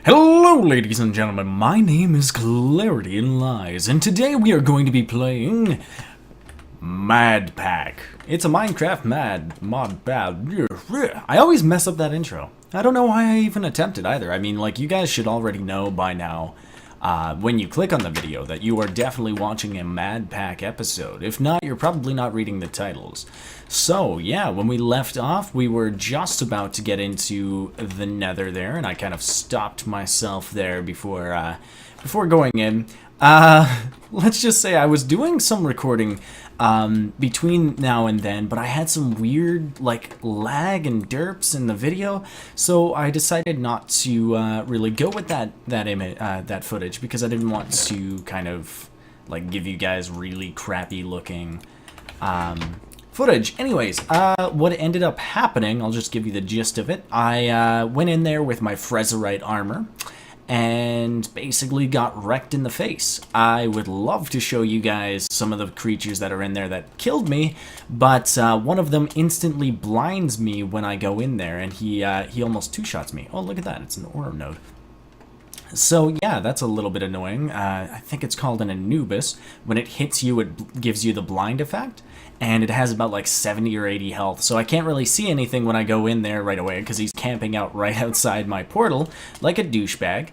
Hello ladies and gentlemen, my name is ClarityInLies, and today we are going to be playing Madpack. It's a Minecraft mod bad. I always mess up that intro. I don't know why I even attempted either. I mean, like, you guys should already know by now, when you click on the video, that you are definitely watching a Madpack episode. If not, you're probably not reading the titles. So, yeah, when we left off, we were just about to get into the nether there, and I kind of stopped myself there before going in. Let's just say I was doing some recording between now and then, but I had some weird, like, lag and derps in the video, so I decided not to really go with that footage, because I didn't want to kind of, like, give you guys really crappy looking footage. Anyways, what ended up happening, I'll just give you the gist of it. I went in there with my Frezarite armor and basically got wrecked in the face. I would love to show you guys some of the creatures that are in there that killed me, but one of them instantly blinds me when I go in there, and he almost two-shots me. Oh, look at that, it's an ore node. So yeah, that's a little bit annoying. I think it's called an Anubis. When it hits you, it gives you the blind effect, and it has about like 70 or 80 health, so I can't really see anything when I go in there right away, because he's camping out right outside my portal, like a douchebag.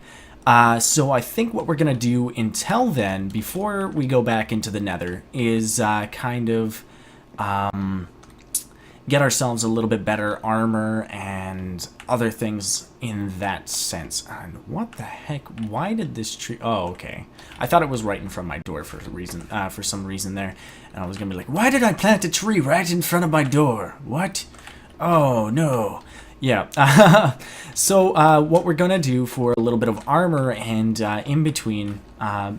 So I think what we're going to do until then, before we go back into the nether, is kind of get ourselves a little bit better armor and other things in that sense. And what the heck? Why did this tree? Oh, okay. I thought it was right in front of my door for some reason there, and I was gonna be like, why did I plant a tree right in front of my door? What? Oh no. Yeah. So what we're gonna do for a little bit of armor and in between,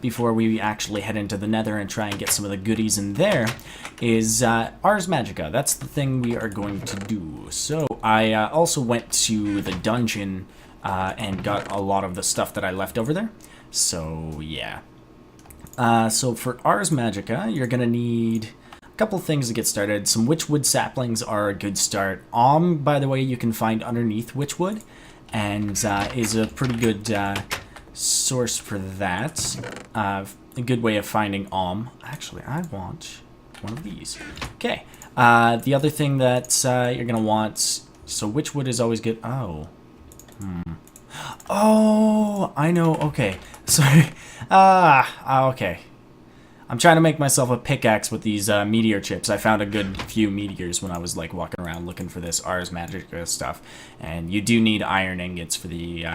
before we actually head into the nether and try and get some of the goodies in there, is Ars Magica. That's the thing we are going to do. So I also went to the dungeon and got a lot of the stuff that I left over there. So yeah. So for Ars Magica, you're gonna need a couple things to get started. Some witchwood saplings are a good start. By the way, you can find underneath witchwood, and is a pretty good source for that. A good way of finding Actually, I want one of these. Okay. The other thing that you're gonna want. So witchwood is always good. Oh. Oh, I know. Okay. Sorry. Okay. I'm trying to make myself a pickaxe with these meteor chips. I found a good few meteors when I was like walking around looking for this Ars Magica stuff, and you do need iron ingots for the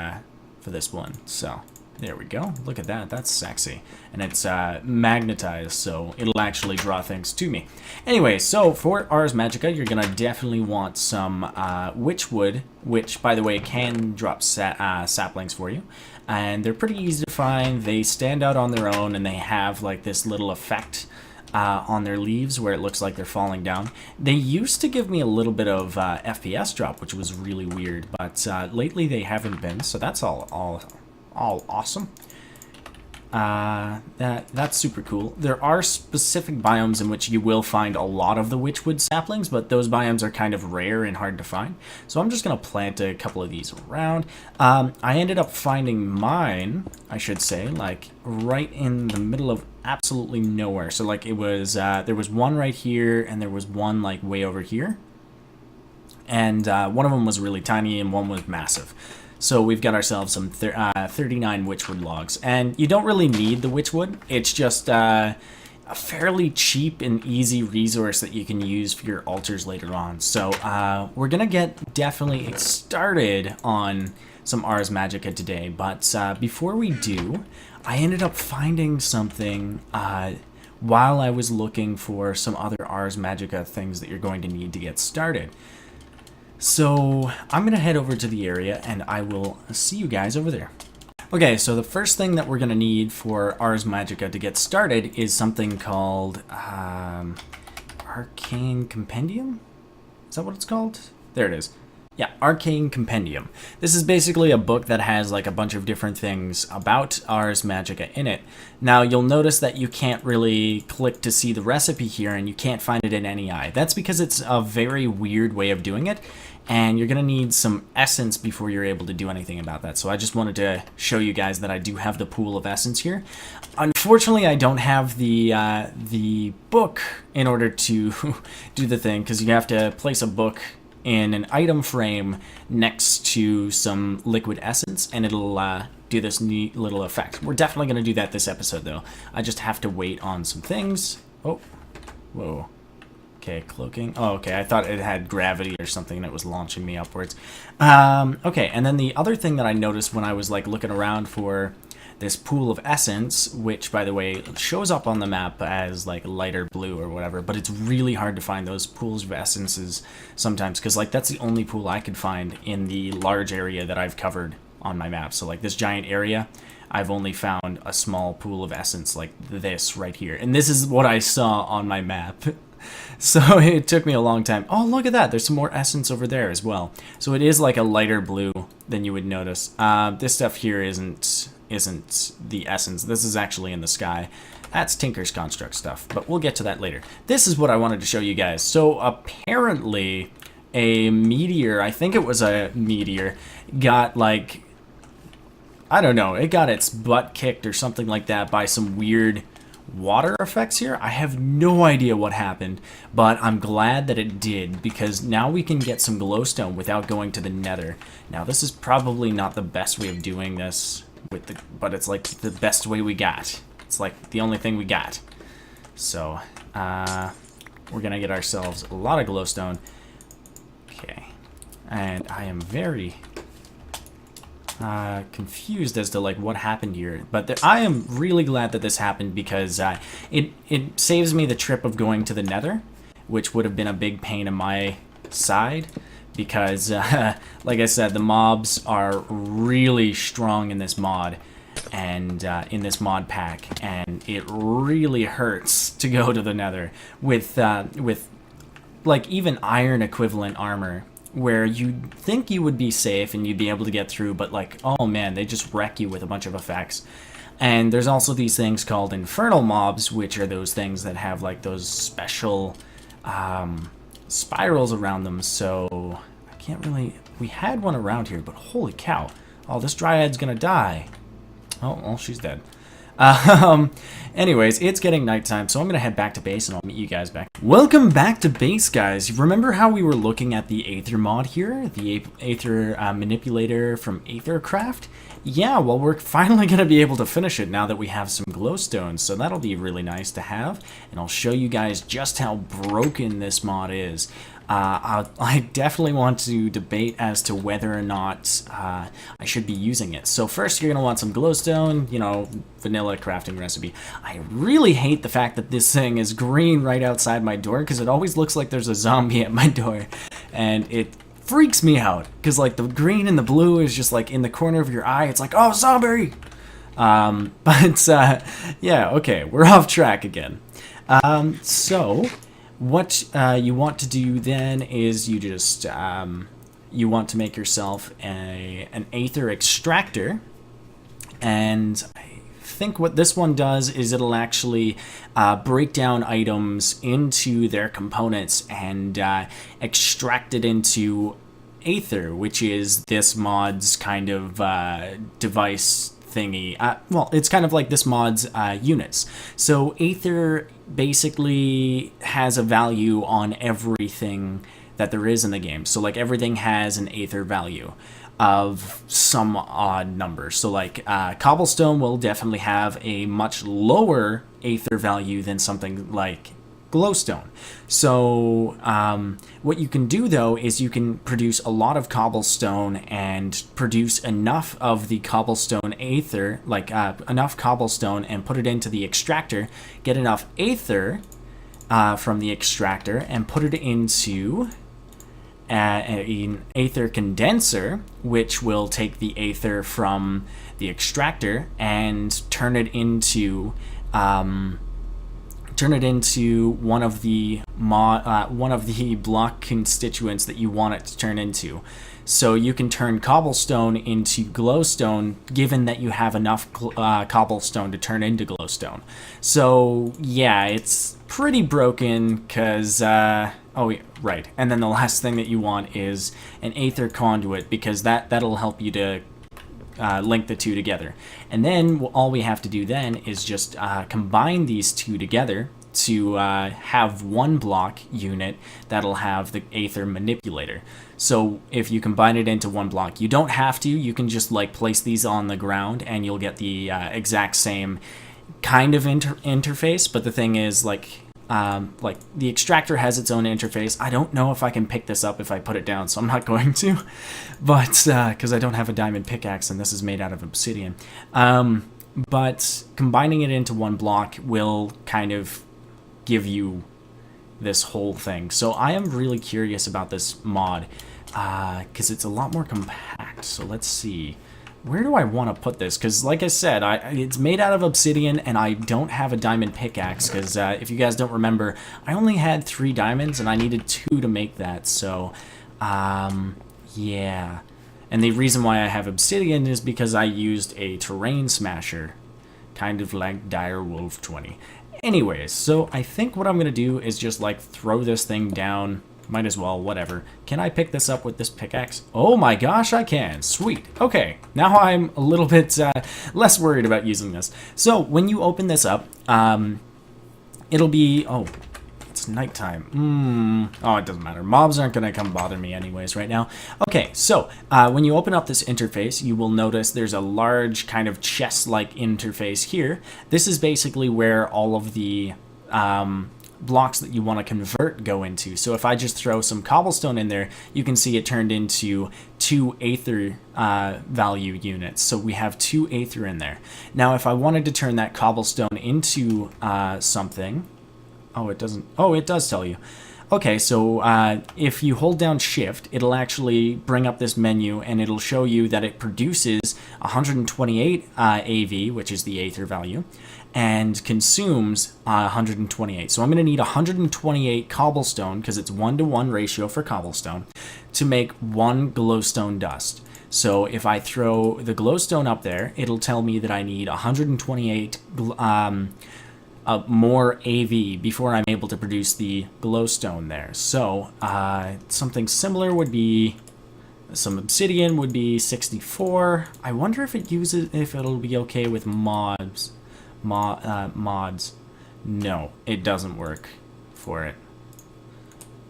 for this one. So there we go. Look at that. That's sexy, and it's magnetized, so it'll actually draw things to me. Anyway, so for Ars Magica, you're gonna definitely want some witchwood, which, by the way, can drop saplings for you. And they're pretty easy to find. They stand out on their own, and they have like this little effect on their leaves where it looks like they're falling down. They used to give me a little bit of FPS drop, which was really weird, but lately they haven't been, so that's all awesome. That's super cool. There are specific biomes in which you will find a lot of the witchwood saplings, but those biomes are kind of rare and hard to find. So I'm just gonna plant a couple of these around. I ended up finding mine, I should say, like right in the middle of absolutely nowhere. So like it was, there was one right here, and there was one like way over here, and one of them was really tiny and one was massive. So we've got ourselves some 39 witchwood logs, and you don't really need the witchwood. It's just a fairly cheap and easy resource that you can use for your altars later on. So we're gonna get definitely started on some Ars Magica today, but before we do, I ended up finding something while I was looking for some other Ars Magica things that you're going to need to get started. So I'm going to head over to the area, and I will see you guys over there. Okay, so the first thing that we're going to need for Ars Magica to get started is something called Arcane Compendium? Is that what it's called? There it is. Yeah, Arcane Compendium. This is basically a book that has like a bunch of different things about Ars Magica in it. Now you'll notice that you can't really click to see the recipe here, and you can't find it in NEI. That's because it's a very weird way of doing it, and you're going to need some essence before you're able to do anything about that. So I just wanted to show you guys that I do have the pool of essence here. Unfortunately, I don't have the book in order to do the thing, because you have to place a book in an item frame next to some liquid essence, and it'll do this neat little effect. We're definitely going to do that this episode, though. I just have to wait on some things. Oh, whoa. Okay, cloaking. Oh, okay, I thought it had gravity or something and it was launching me upwards. Okay, and then the other thing that I noticed when I was like looking around for this pool of essence, which by the way shows up on the map as like lighter blue or whatever, but it's really hard to find those pools of essences sometimes, because like that's the only pool I could find in the large area that I've covered on my map. So like this giant area, I've only found a small pool of essence like this right here, and this is what I saw on my map. So it took me a long time. Oh, look at that. There's some more essence over there as well. So it is like a lighter blue than you would notice. This stuff here isn't the essence. This is actually in the sky. That's Tinker's Construct stuff, but we'll get to that later. This is what I wanted to show you guys. So apparently a meteor, I think it was a meteor, got like, I don't know, it got its butt kicked or something like that by some weird water effects here. I have no idea what happened, but I'm glad that it did, because now we can get some glowstone without going to the nether. Now this is probably not the best way of doing this but it's like the best way we got. It's like the only thing we got. So we're gonna get ourselves a lot of glowstone. Okay, and I am very confused as to like what happened here, but I am really glad that this happened, because it saves me the trip of going to the nether, which would have been a big pain in my side, because like I said, the mobs are really strong in this mod, and in this mod pack, and it really hurts to go to the nether with like even iron equivalent armor, where you'd think you would be safe and you'd be able to get through, but like, oh man, they just wreck you with a bunch of effects. And there's also these things called infernal mobs, which are those things that have like those special spirals around them. So I can't really, we had one around here, but holy cow. Oh, this dryad's gonna die. Oh, well, she's dead. Anyways, it's getting nighttime, so I'm gonna head back to base and I'll meet you guys back. Welcome back to base, guys. Remember how we were looking at the Aether mod here? The Aether Manipulator from Aethercraft? Yeah, well, we're finally gonna be able to finish it now that we have some glowstones, so that'll be really nice to have, and I'll show you guys just how broken this mod is. I definitely want to debate as to whether or not I should be using it. So first you're going to want some glowstone, you know, vanilla crafting recipe. I really hate the fact that this thing is green right outside my door, because it always looks like there's a zombie at my door, and it freaks me out, because like the green and the blue is just like in the corner of your eye. It's like, oh, zombie! Yeah, okay, we're off track again. So what you want to do then is you just you want to make yourself an Aether Extractor, and I think what this one does is it'll actually break down items into their components and extract it into Aether, which is this mod's kind of device thingy. Well, it's kind of like this mod's units. So Aether basically has a value on everything that there is in the game. So like everything has an Aether value of some odd number. So like Cobblestone will definitely have a much lower Aether value than something like glowstone. So what you can do though is you can produce a lot of cobblestone and produce enough of the cobblestone Aether, like enough cobblestone, and put it into the extractor, get enough Aether from the extractor and put it into an Aether condenser, which will take the Aether from the extractor and turn it into turn it into one of the block constituents that you want it to turn into. So you can turn cobblestone into glowstone, given that you have enough cobblestone to turn into glowstone. So yeah, it's pretty broken because oh yeah, right. And then the last thing that you want is an Aether conduit, because that'll help you to link the two together. And then all we have to do then is just combine these two together to have one block unit that'll have the Aether Manipulator. So if you combine it into one block, you don't have to. You can just like place these on the ground and you'll get the exact same kind of interface. But the thing is, like the extractor has its own interface. I don't know if I can pick this up if I put it down, so I'm not going to. But because I don't have a diamond pickaxe and this is made out of obsidian. But combining it into one block will kind of give you this whole thing. So I am really curious about this mod because it's a lot more compact. So let's see. Where do I want to put this? Because like I said, it's made out of obsidian and I don't have a diamond pickaxe because if you guys don't remember, I only had 3 diamonds and I needed 2 to make that. So yeah. And the reason why I have obsidian is because I used a terrain smasher, kind of like Direwolf 20. Anyways, so I think what I'm going to do is just like throw this thing down. Might as well, whatever. Can I pick this up with this pickaxe? Oh my gosh, I can. Sweet. Okay, now I'm a little bit less worried about using this. So when you open this up, it'll be... Oh, it's nighttime. Oh, it doesn't matter. Mobs aren't going to come bother me anyways right now. Okay, so when you open up this interface, you will notice there's a large kind of chest-like interface here. This is basically where all of the blocks that you want to convert go into. So if I just throw some cobblestone in there, you can see it turned into 2 Aether value units. So we have 2 Aether in there. Now if I wanted to turn that cobblestone into something... Oh, it doesn't... Oh, it does tell you. Okay, so if you hold down shift, it'll actually bring up this menu and it'll show you that it produces 128 AV, which is the Aether value, and consumes 128. So I'm going to need 128 cobblestone, because it's 1-to-1 ratio for cobblestone, to make 1 glowstone dust. So if I throw the glowstone up there, it'll tell me that I need 128 more AV before I'm able to produce the glowstone there. So something similar would be some obsidian would be 64. I wonder if it'll be okay with mods. No, it doesn't work for it.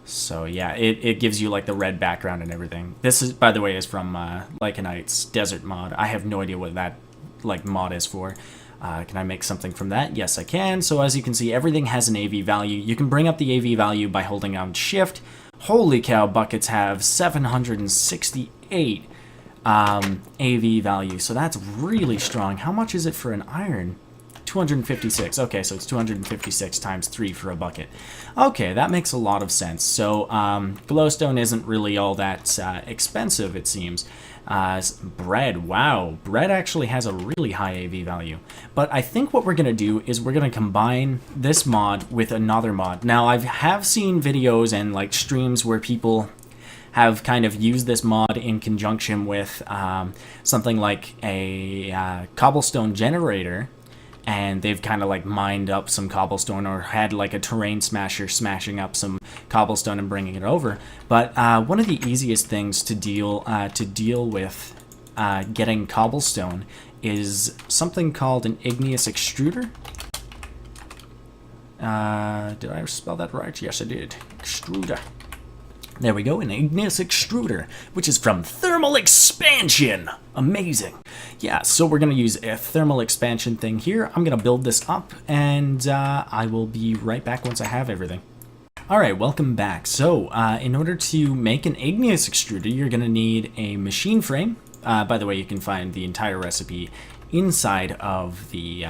So yeah, it gives you like the red background and everything. This is, by the way, is from Lycanite's desert mod. I have no idea what that like mod is for. Can I make something from that? Yes, I can. So as you can see, everything has an AV value. You can bring up the AV value by holding down shift. Holy cow, buckets have 768 AV value. So that's really strong. How much is it for an iron? 256. Okay, so it's 256 times 3 for a bucket. Okay, that makes a lot of sense. So glowstone isn't really all that expensive, it seems. Bread, wow, bread actually has a really high AV value. But I think what we're going to do is we're going to combine this mod with another mod. Now, I have seen videos and like streams where people have kind of used this mod in conjunction with something like a cobblestone generator, and they've kind of like mined up some cobblestone or had like a terrain smasher smashing up some cobblestone and bringing it over. But one of the easiest things to deal with getting cobblestone is something called an Igneous Extruder. Did I spell that right? Yes, I did. Extruder. There we go, an Igneous Extruder, which is from Thermal Expansion. Amazing. Yeah, so we're going to use a thermal expansion thing here. I'm going to build this up, and I will be right back once I have everything. Alright, welcome back. So, in order to make an Igneous Extruder, you're going to need a machine frame. By the way, you can find the entire recipe inside of the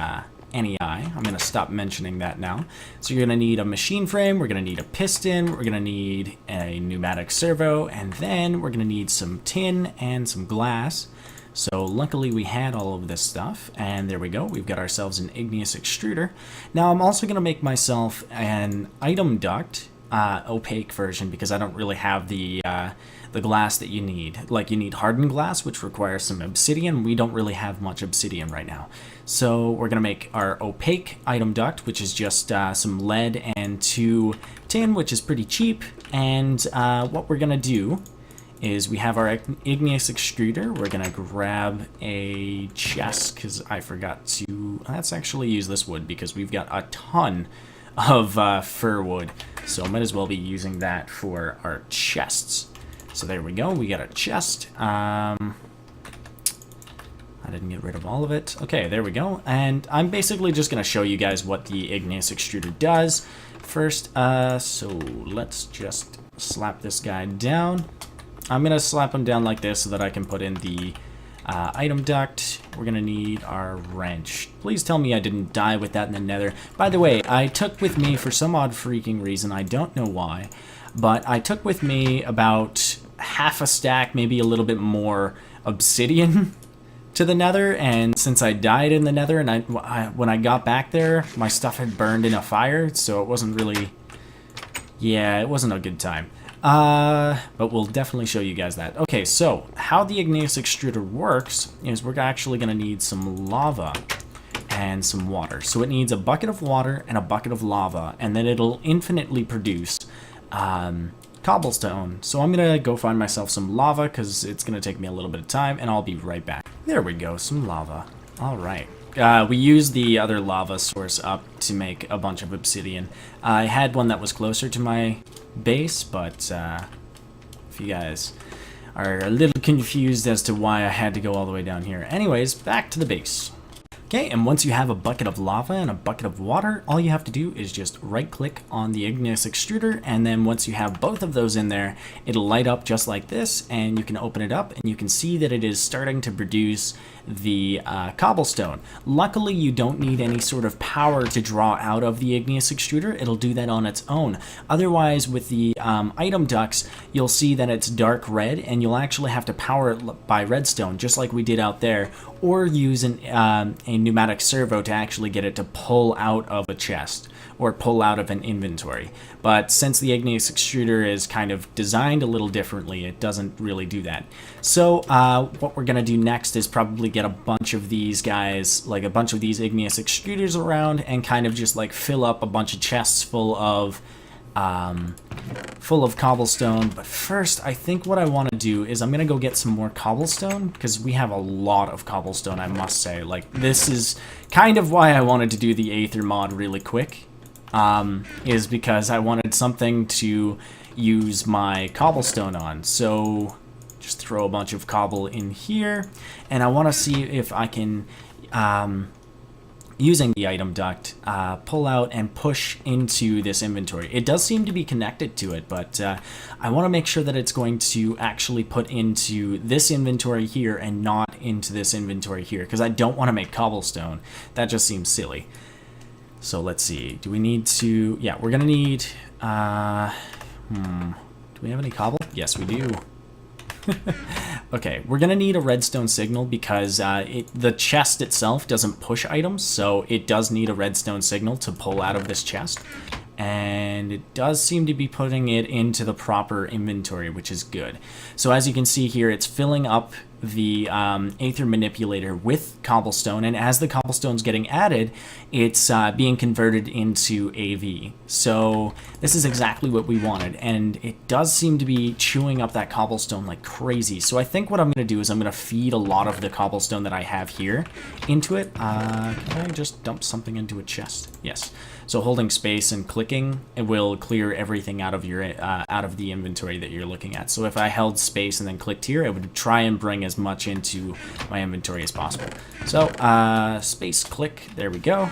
NEI. I'm going to stop mentioning that now. So you're going to need a machine frame, we're going to need a piston, we're going to need a pneumatic servo, and then we're going to need some tin and some glass. So luckily we had all of this stuff, and there we go. We've got ourselves an Igneous Extruder. Now I'm also going to make myself an item duct, opaque version, because I don't really have the glass that you need. Like, you need hardened glass, which requires some obsidian. We don't really have much obsidian right now. So we're going to make our opaque item duct, which is just some lead and 2 tin, which is pretty cheap. And what we're going to do is we have our Igneous Extruder. We're going to grab a chest, because I forgot to... Let's actually use this wood, because we've got a ton of fir wood. So might as well be using that for our chests. So there we go. We got a chest. I didn't get rid of all of it. Okay, there we go. And I'm basically just going to show you guys what the Igneous Extruder does. First, so let's just slap this guy down. I'm going to slap him down like this so that I can put in the item duct. We're going to need our wrench. Please tell me I didn't die with that in the nether. By the way, I took with me, for some odd freaking reason, I don't know why, but I took with me about half a stack, maybe a little bit more, obsidian to the nether, and since I died in the nether and when I got back there, my stuff had burned in a fire, so it wasn't really... Yeah, it wasn't a good time. But we'll definitely show you guys that. Okay, so how the Igneous Extruder works is we're actually going to need some lava and some water. So it needs a bucket of water and a bucket of lava, and then it'll infinitely produce cobblestone. So I'm going to go find myself some lava, because it's going to take me a little bit of time, and I'll be right back. There we go, some lava. All right. We used the other lava source up to make a bunch of obsidian. I had one that was closer to my base, but if you guys are a little confused as to why I had to go all the way down here. Anyways, back to the base. Okay, and once you have a bucket of lava and a bucket of water, all you have to do is just right-click on the Igneous Extruder, and then once you have both of those in there, it'll light up just like this, and you can open it up, and you can see that it is starting to produce the cobblestone. Luckily, you don't need any sort of power to draw out of the Igneous Extruder. It'll do that on its own. Otherwise, with the item ducts, you'll see that it's dark red, and you'll actually have to power it by redstone, just like we did out there, or use a pneumatic servo to actually get it to pull out of a chest or pull out of an inventory. But since the Igneous Extruder is kind of designed a little differently, it doesn't really do that. So what we're going to do next is probably get a bunch of these guys, like a bunch of these Igneous Extruders around, and kind of just like fill up a bunch of chests full of cobblestone. But first, I think what I want to do is I'm going to go get some more cobblestone, because we have a lot of cobblestone, I must say. Like, this is kind of why I wanted to do the Aether mod really quick, is because I wanted something to use my cobblestone on. So just throw a bunch of cobble in here, and I want to see if I can, using the item duct, pull out and push into this inventory. It does seem to be connected to it, but I want to make sure that it's going to actually put into this inventory here and not into this inventory here, because I don't want to make cobblestone. That just seems silly. So let's see. Do we need to... Yeah, we're going to need... Do we have any cobble? Yes, we do. Okay, we're going to need a redstone signal, because the chest itself doesn't push items, so it does need a redstone signal to pull out of this chest. And it does seem to be putting it into the proper inventory, which is good. So as you can see here, it's filling up the Aether Manipulator with cobblestone, and as the cobblestone's getting added, it's being converted into AV. So this is exactly what we wanted, and it does seem to be chewing up that cobblestone like crazy. So I think what I'm going to do is I'm going to feed a lot of the cobblestone that I have here into it. Can I just dump something into a chest? Yes. So holding space and clicking, it will clear everything out of your out of the inventory that you're looking at. So if I held space and then clicked here, it would try and bring as much into my inventory as possible. So space, click, there we go.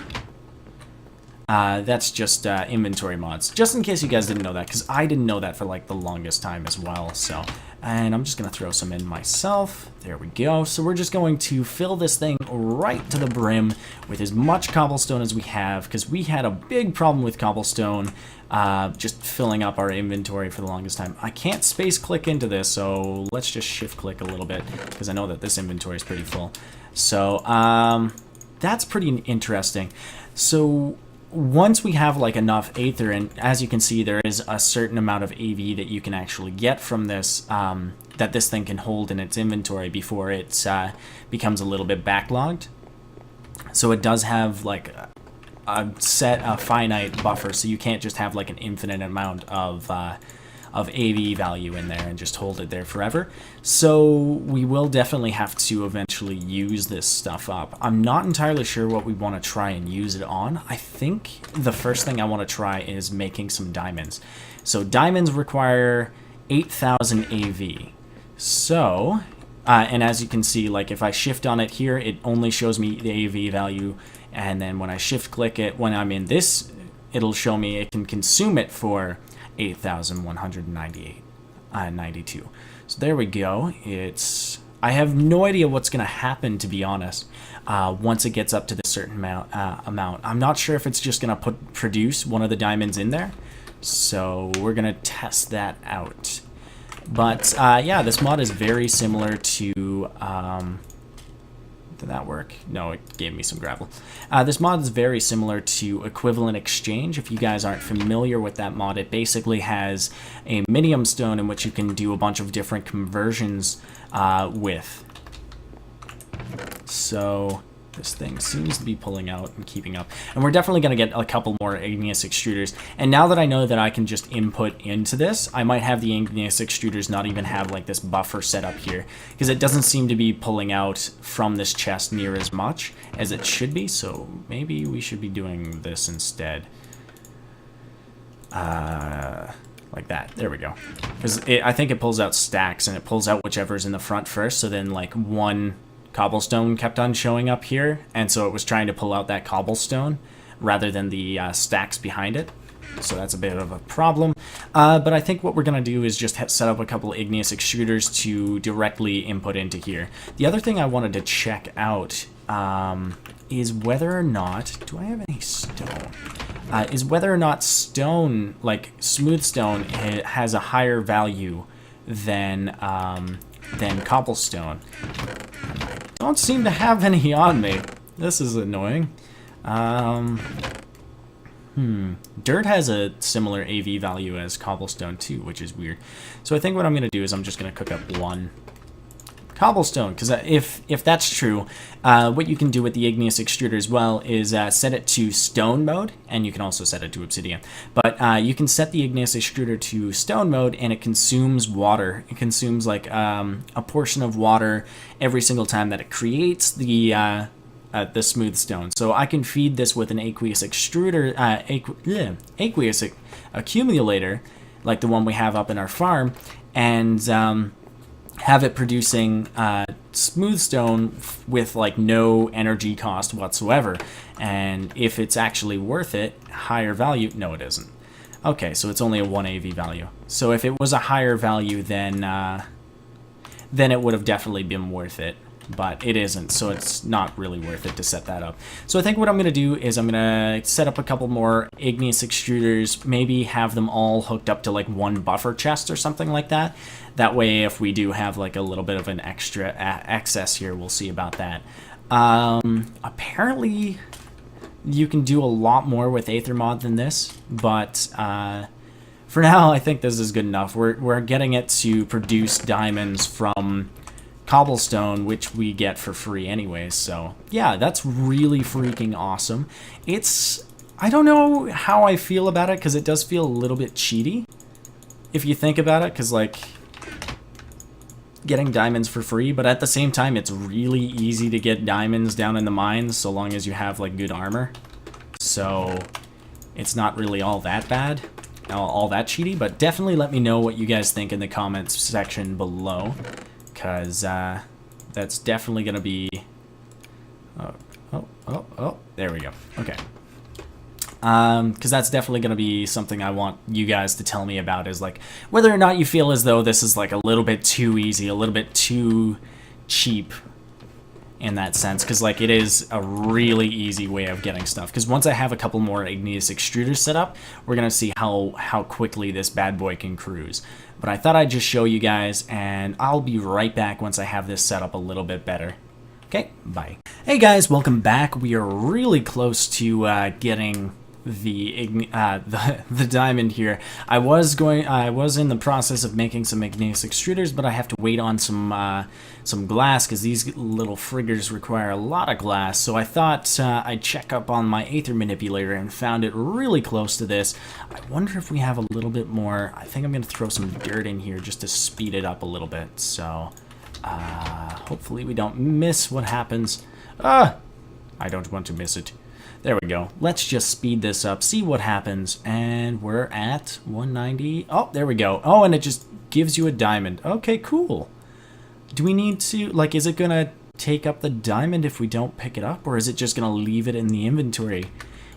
That's just inventory mods, just in case you guys didn't know that, because I didn't know that for like the longest time as well. So And I'm just going to throw some in myself. There we go. So we're just going to fill this thing right to the brim with as much cobblestone as we have, because we had a big problem with cobblestone just filling up our inventory for the longest time. I can't space click into this, so let's just shift click a little bit, because I know that this inventory is pretty full. So that's pretty interesting. So once we have like enough Aether, and as you can see, there is a certain amount of AV that you can actually get from this, that this thing can hold in its inventory before it becomes a little bit backlogged. So it does have like a finite buffer, so you can't just have like an infinite amount of AV value in there and just hold it there forever. So we will definitely have to eventually use this stuff up. I'm not entirely sure what we want to try and use it on. I think the first thing I want to try is making some diamonds. So diamonds require 8,000 AV. So, and as you can see, like if I shift on it here, it only shows me the AV value. And then when I shift click it, when I'm in this, it'll show me it can consume it for 8,192. So there we go. I have no idea what's going to happen, to be honest, once it gets up to this certain amount. I'm not sure if it's just going to produce one of the diamonds in there. So we're going to test that out. But yeah, this mod is very similar to... did that work? No, it gave me some gravel. This mod is very similar to Equivalent Exchange. If you guys aren't familiar with that mod, it basically has a minium stone in which you can do a bunch of different conversions with. So this thing seems to be pulling out and keeping up. And we're definitely going to get a couple more Igneous Extruders. And now that I know that I can just input into this, I might have the Igneous Extruders not even have like this buffer set up here, because it doesn't seem to be pulling out from this chest near as much as it should be. So maybe we should be doing this instead. Like that. There we go. Because I think it pulls out stacks, and it pulls out whichever's in the front first. So then like one cobblestone kept on showing up here, and so it was trying to pull out that cobblestone rather than the stacks behind it. So that's a bit of a problem. But I think what we're going to do is just set up a couple of Igneous Extruders to directly input into here. The other thing I wanted to check out is whether or not... Do I have any stone? Is whether or not stone, like smooth stone, has a higher value than cobblestone. Don't seem to have any on me. This is annoying. Dirt has a similar AV value as cobblestone too, which is weird. So I think what I'm going to do is I'm just going to cook up one cobblestone, because if that's true, what you can do with the Igneous Extruder as well is set it to stone mode, and you can also set it to obsidian. But you can set the Igneous Extruder to stone mode, and it consumes water. It consumes like a portion of water every single time that it creates the smooth stone. So I can feed this with an aqueous extruder, aqueous accumulator, like the one we have up in our farm, and have it producing smooth stone with like no energy cost whatsoever. And if it's actually worth it, higher value, no it isn't. Okay, so it's only a 1 AV value. So if it was a higher value, then it would have definitely been worth it. But it isn't, so it's not really worth it to set that up. So I think what I'm going to do is I'm going to set up a couple more Igneous Extruders, maybe have them all hooked up to like one buffer chest or something like that. That way, if we do have like a little bit of an extra excess here, we'll see about that. Apparently, you can do a lot more with Aether Mod than this, but for now, I think this is good enough. We're getting it to produce diamonds from cobblestone, which we get for free anyways. So yeah, that's really freaking awesome. I don't know how I feel about it, because it does feel a little bit cheaty if you think about it, because like getting diamonds for free, but at the same time it's really easy to get diamonds down in the mines so long as you have like good armor. So it's not really all that bad, all that cheaty. But definitely let me know what you guys think in the comments section below, because that's definitely going to be... Oh, there we go. Okay. because that's definitely going to be something I want you guys to tell me about, is like whether or not you feel as though this is like a little bit too easy, a little bit too cheap in that sense, because like it is a really easy way of getting stuff. Because once I have a couple more Igneous Extruders set up, we're gonna see how quickly this bad boy can cruise. But I thought I'd just show you guys, and I'll be right back once I have this set up a little bit better. Okay, bye. Hey guys, welcome back. We are really close to getting the diamond here. I was in the process of making some Igneous Extruders, but I have to wait on some glass, because these little friggers require a lot of glass. So I thought I'd check up on my Aether Manipulator and found it really close to this. I wonder if we have a little bit more. I think I'm gonna throw some dirt in here just to speed it up a little bit. So hopefully we don't miss what happens. I don't want to miss it. There we go. Let's just speed this up, see what happens, and we're at 190. Oh, there we go. Oh, and it just gives you a diamond. Okay, cool. Do we need to, like, is it gonna take up the diamond if we don't pick it up, or is it just gonna leave it in the inventory?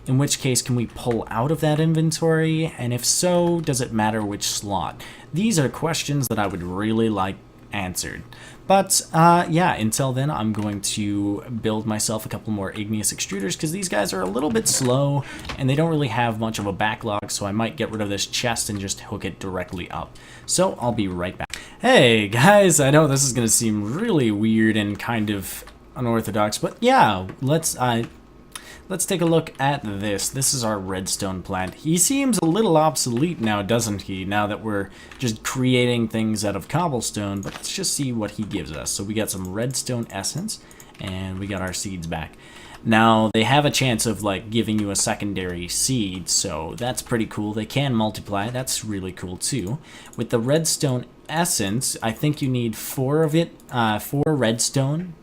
In which case, can we pull out of that inventory? And if so, does it matter which slot? These are questions that I would really like answered. But yeah, until then, I'm going to build myself a couple more Igneous Extruders, because these guys are a little bit slow and they don't really have much of a backlog, so I might get rid of this chest and just hook it directly up. So I'll be right back. Hey guys, I know this is going to seem really weird and kind of unorthodox, but yeah, let's take a look at this. This is our redstone plant. He seems a little obsolete now, doesn't he? Now that we're just creating things out of cobblestone, but let's just see what he gives us. So we got some redstone essence, and we got our seeds back. Now, they have a chance of like giving you a secondary seed, so that's pretty cool. They can multiply, that's really cool too. With the redstone essence, I think you need 4 of it, 4 redstone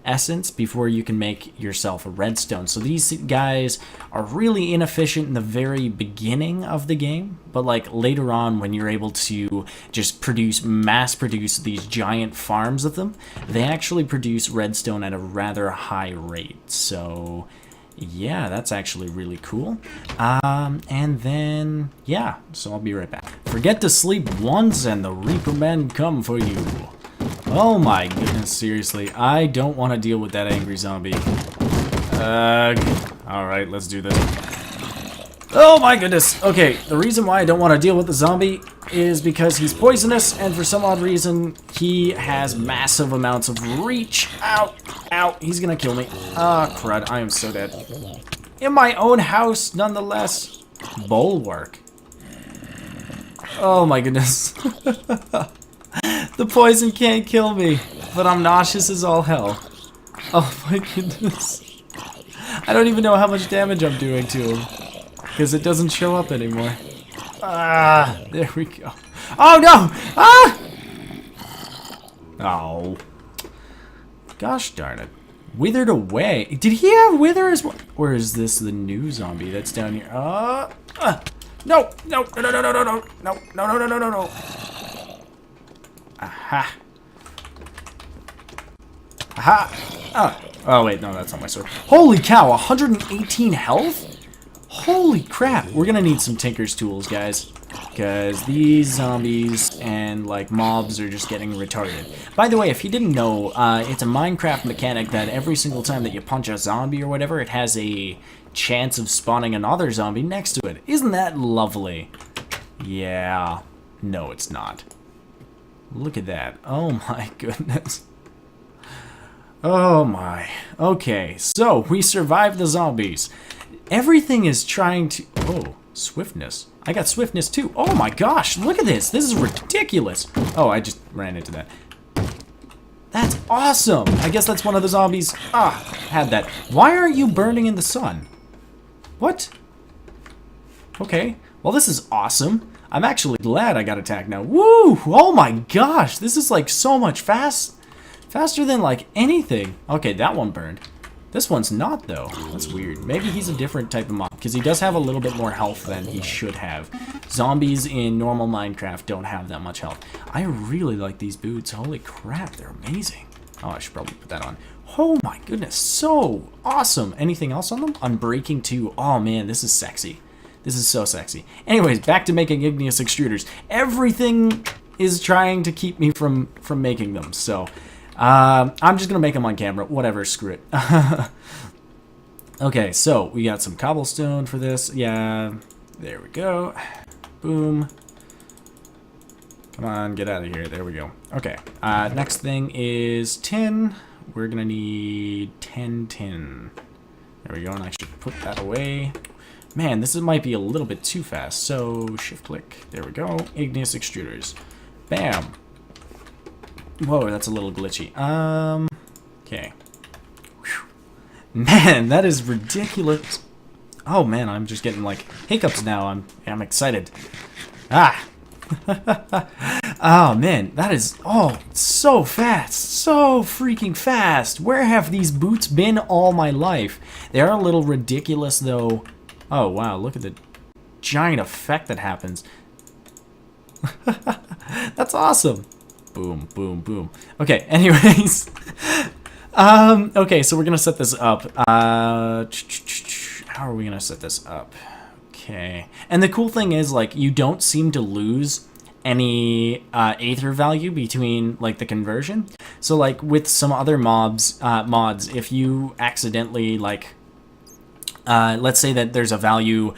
essence before you can make yourself a redstone. So these guys are really inefficient in the very beginning of the game, but like later on when you're able to just mass produce these giant farms of them, they actually produce redstone at a rather high rate. So yeah, that's actually really cool. And then yeah, so I'll be right back. Forget to sleep once and the Reaper men come for you. Oh my goodness, seriously. I don't want to deal with that angry zombie. Alright, let's do this. Oh my goodness. Okay, the reason why I don't want to deal with the zombie is because he's poisonous, and for some odd reason, he has massive amounts of reach. Ow, ow, he's gonna kill me. Ah, crud, I am so dead. In my own house, nonetheless. Bulwark. Oh my goodness. The poison can't kill me, but I'm nauseous as all hell. Oh my goodness. I don't even know how much damage I'm doing to him, because it doesn't show up anymore. Ah, there we go. Oh no! Ah! Oh. Gosh darn it. Withered away. Did he have wither as well? Or is this the new zombie that's down here? No! No, no, no, no, no, no, no, no, no, no, no, no, no, no. Aha. Aha. Oh, wait, no, that's not my sword. Holy cow, 118 health? Holy crap. We're gonna need some tinker's tools, guys. Because these zombies and, like, mobs are just getting retarded. By the way, if you didn't know, it's a Minecraft mechanic that every single time that you punch a zombie or whatever, it has a chance of spawning another zombie next to it. Isn't that lovely? Yeah. No, it's not. Look at that. Oh my goodness. Oh my. Okay, so we survived the zombies. Everything is trying to... Oh, swiftness. I got swiftness too. Oh my gosh, look at this. This is ridiculous. Oh, I just ran into that. That's awesome. I guess that's one of the zombies. Had that. Why aren't you burning in the sun? What? Okay. Well, this is awesome. I'm actually glad I got attacked now. Woo! Oh my gosh, this is like so much faster than like anything. Okay, that one burned. This one's not though. That's weird. Maybe he's a different type of mob, because he does have a little bit more health than he should have. Zombies in normal Minecraft don't have that much health. I really like these boots. Holy crap, they're amazing. Oh, I should probably put that on. Oh my goodness, so awesome. Anything else on them? Unbreaking 2. Oh man, this is sexy. This is so sexy. Anyways, back to making igneous extruders. Everything is trying to keep me from making them, so I'm just gonna make them on camera. Whatever, screw it. Okay, so we got some cobblestone for this. Yeah, there we go. Boom. Come on, get out of here. There we go. Okay, next thing is tin. We're gonna need 10 tin. There we go, and I should put that away. Man, this might be a little bit too fast, so shift click. There we go. Igneous extruders. Bam. Whoa, that's a little glitchy. Okay. Man, that is ridiculous. Oh man, I'm just getting like hiccups now. I'm excited. Ah. Oh man, that is so fast, so freaking fast. Where have these boots been all my life? They are a little ridiculous though. Oh wow, look at the giant effect that happens. That's awesome. Boom, boom, boom. Okay, anyways. Okay, so we're gonna set this up. How are we gonna set this up? Okay. And the cool thing is, like, you don't seem to lose any Aether value between, like, the conversion. So, like, with some other mods, if you accidentally, like, let's say that there's a value...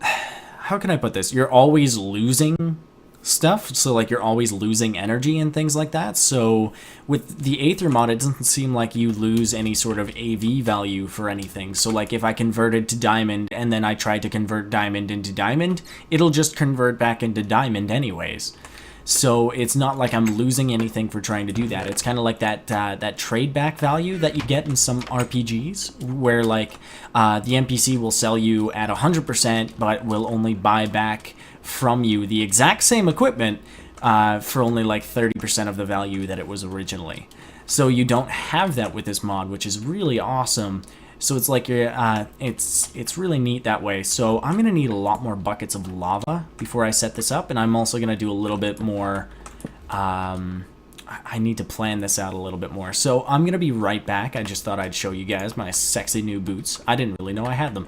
How can I put this? You're always losing stuff, so like you're always losing energy and things like that. So with the Aether mod, it doesn't seem like you lose any sort of AV value for anything. So like if I converted to diamond and then I tried to convert diamond into diamond, it'll just convert back into diamond anyways. So it's not like I'm losing anything for trying to do that. It's kind of like that trade back value that you get in some RPGs, where like the NPC will sell you at 100%, but will only buy back from you the exact same equipment for only like 30% of the value that it was originally. So you don't have that with this mod, which is really awesome. So it's like you're, it's really neat that way. So I'm gonna need a lot more buckets of lava before I set this up, and I'm also gonna do a little bit more. I need to plan this out a little bit more. So I'm gonna be right back. I just thought I'd show you guys my sexy new boots. I didn't really know I had them.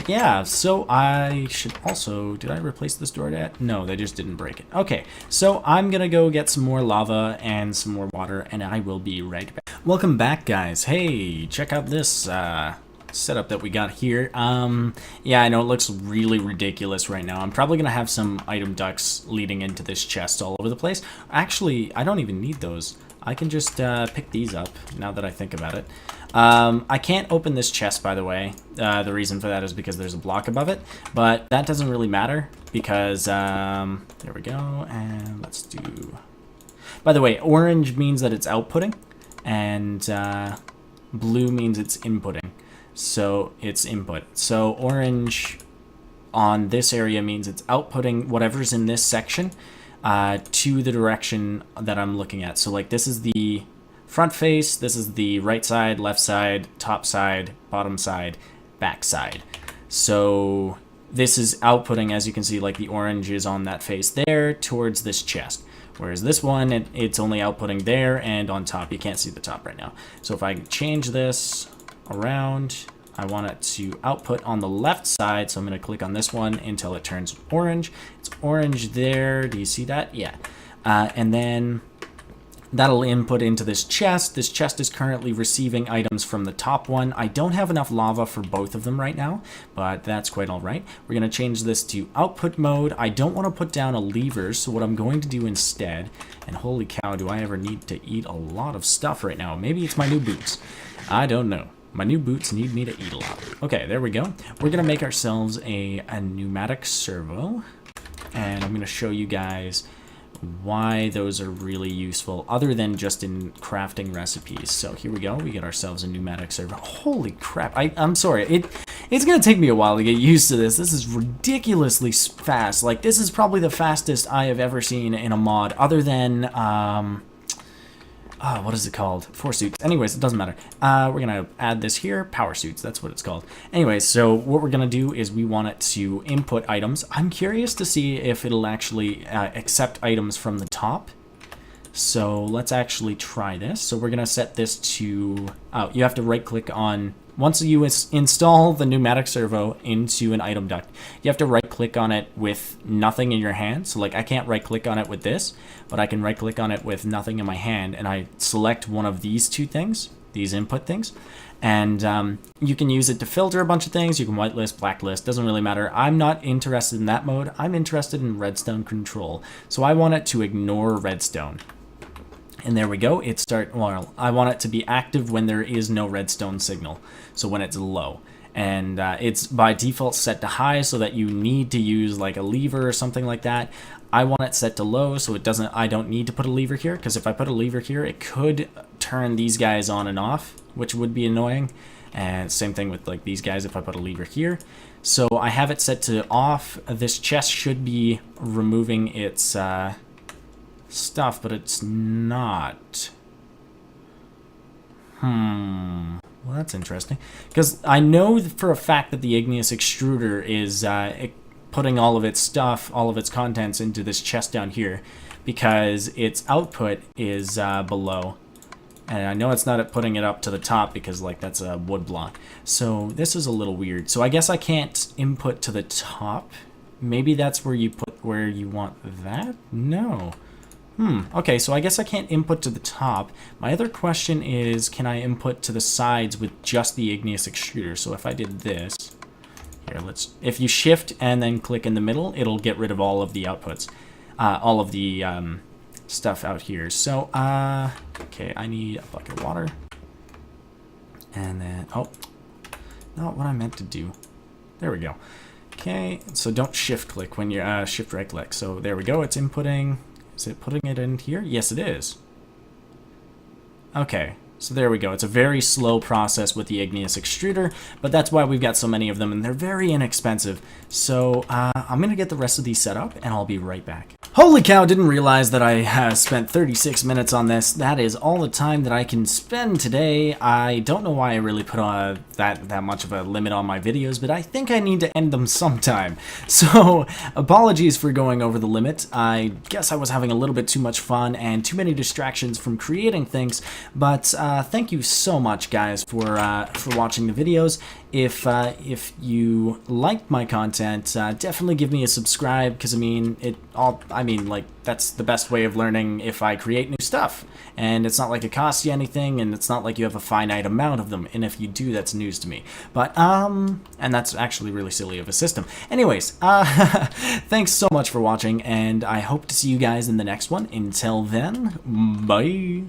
Yeah. So I should also. Did I replace this door yet? No, they just didn't break it. Okay. So I'm gonna go get some more lava and some more water, and I will be right back. Welcome back, guys. Hey, check out this setup that we got here. Yeah, I know it looks really ridiculous right now. I'm probably gonna have some item ducts leading into this chest all over the place. Actually, I don't even need those. I can just pick these up now that I think about it. I can't open this chest, by the way. The reason for that is because there's a block above it, but that doesn't really matter because there we go. And let's do, by the way, orange means that it's outputting, and blue means it's inputting. So it's input. So orange on this area means it's outputting whatever's in this section to the direction that I'm looking at. So like this is the front face, this is the right side, left side, top side, bottom side, back side. So this is outputting, as you can see, like the orange is on that face there towards this chest. Whereas this one, it's only outputting there and on top. You can't see the top right now. So if I change this around, I want it to output on the left side, so I'm going to click on this one until it turns orange. It's orange there. Do you see that? Yeah. And then that'll input into this chest. This chest is currently receiving items from the top one. I don't have enough lava for both of them right now, but that's quite all right. We're going to change this to output mode. I don't want to put down a lever, so what I'm going to do instead, and holy cow, do I ever need to eat a lot of stuff right now? Maybe it's my new boots. I don't know. My new boots need me to eat a lot. Okay, there we go. We're going to make ourselves a pneumatic servo, and I'm going to show you guys why those are really useful, other than just in crafting recipes. So here we go. We get ourselves a pneumatic servo. Holy crap. I'm sorry. It's going to take me a while to get used to this. This is ridiculously fast. Like, this is probably the fastest I have ever seen in a mod, other than... what is it called? Force suits. Anyways, it doesn't matter. We're going to add this here. Power suits. That's what it's called. Anyways, so what we're going to do is we want it to input items. I'm curious to see if it'll actually accept items from the top. So let's actually try this. So we're going to set this to, oh, you have to right click on, once you install the pneumatic servo into an item duct, you have to right click on it with nothing in your hand. So like I can't right click on it with this, but I can right click on it with nothing in my hand, and I select one of these two things, these input things. And you can use it to filter a bunch of things. You can whitelist, blacklist, doesn't really matter. I'm not interested in that mode. I'm interested in redstone control. So I want it to ignore redstone. And there we go. Well, I want it to be active when there is no redstone signal. So when it's low. And it's by default set to high, so that you need to use like a lever or something like that. I want it set to low, so I don't need to put a lever here, because if I put a lever here, it could turn these guys on and off, which would be annoying. And same thing with like these guys if I put a lever here. So I have it set to off. This chest should be removing its stuff, but it's not. Well, that's interesting, because I know for a fact that the Igneous Extruder is putting all of its stuff, all of its contents into this chest down here, because its output is below. And I know it's not putting it up to the top, because like that's a wood block. So this is a little weird. So I guess I can't input to the top. Maybe that's where you put where you want that? No. Okay, so I guess I can't input to the top. My other question is, can I input to the sides with just the Igneous Extruder? So if I did this, here, if you shift and then click in the middle, it'll get rid of all of the outputs, all of the stuff out here. So, okay, I need a bucket of water. And then, oh, not what I meant to do. There we go. Okay, so don't shift click when you shift right click. So there we go, it's inputting. Is it putting it in here? Yes, it is. Okay, so there we go. It's a very slow process with the Igneous Extruder, but that's why we've got so many of them, and they're very inexpensive. So I'm going to get the rest of these set up, and I'll be right back. Holy cow, didn't realize that I spent 36 minutes on this. That is all the time that I can spend today. I don't know why I really put that much of a limit on my videos, but I think I need to end them sometime. So apologies for going over the limit. I guess I was having a little bit too much fun and too many distractions from creating things, but thank you so much, guys, for watching the videos. If you liked my content, definitely give me a subscribe, because like that's the best way of learning if I create new stuff. And it's not like it costs you anything, and it's not like you have a finite amount of them. And if you do, that's news to me. But and that's actually really silly of a system. Anyways, thanks so much for watching, and I hope to see you guys in the next one. Until then, bye.